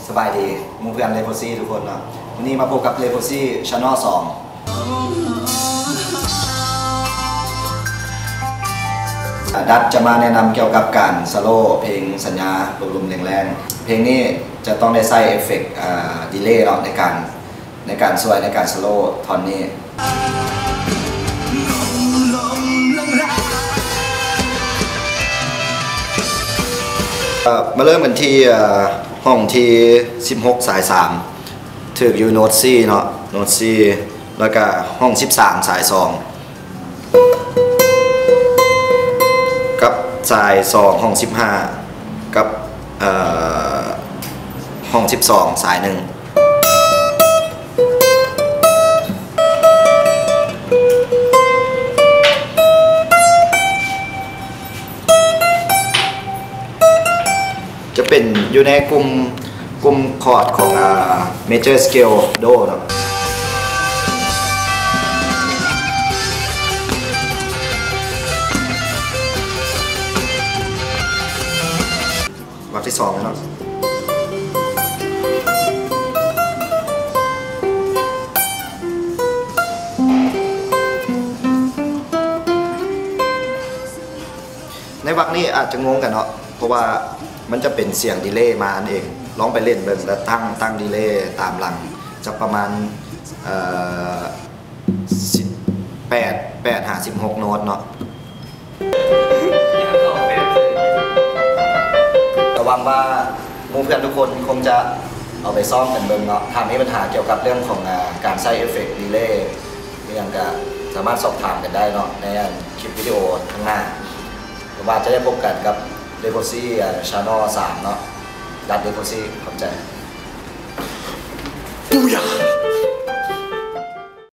สบายดีมูเพื่อนเลโพซี่ทุกคนเนาะวันนี้มาพบกับเลโพซี่ชาแนล2ดัดจะมาแนะนำเกี่ยวกับการสโลว์เพลงสัญญาลมๆแรงๆเพลงนี้จะต้องได้ใส่เอฟเฟกต์ดีเลย์เนาะในการช่วยในการสโลว์ท่อนนี้มาเริ่มกันที่ห้องที่16สาย3ถึกอยู่โน้ต C เนาะโน้ต C แล้วก็ห้อง13สาย2กับสาย2ห้อง15กับห้อง12สาย1จะเป็นอยู่ในกลุ่มคอร์ดของMajor Scale Do เนาะวักที่2เนาะในวักนี้อาจจะงงกันเนาะเพราะว่ามันจะเป็นเสียงดีเลย์มาอันเองลองไปเล่นเบิ่งแล้วตั้งดีเลย์ตามหลังจะประมาณ8 โน้ตเนาะระวังว่ามูเพื่อนทุกคนคงจะเอาไปซ่อมกันเบิ่งเนาะถ้ามีปัญหาเกี่ยวกับเรื่องของการใช้เอฟเฟกต์ดีเลย์ยังก็สามารถสอบถามกันได้เนาะในคลิปวิดีโอข้างหน้าว่าจะได้พบกันกับเลโพซี่ชาแนล3เนาะดัดเลโพซี่ขอบใจ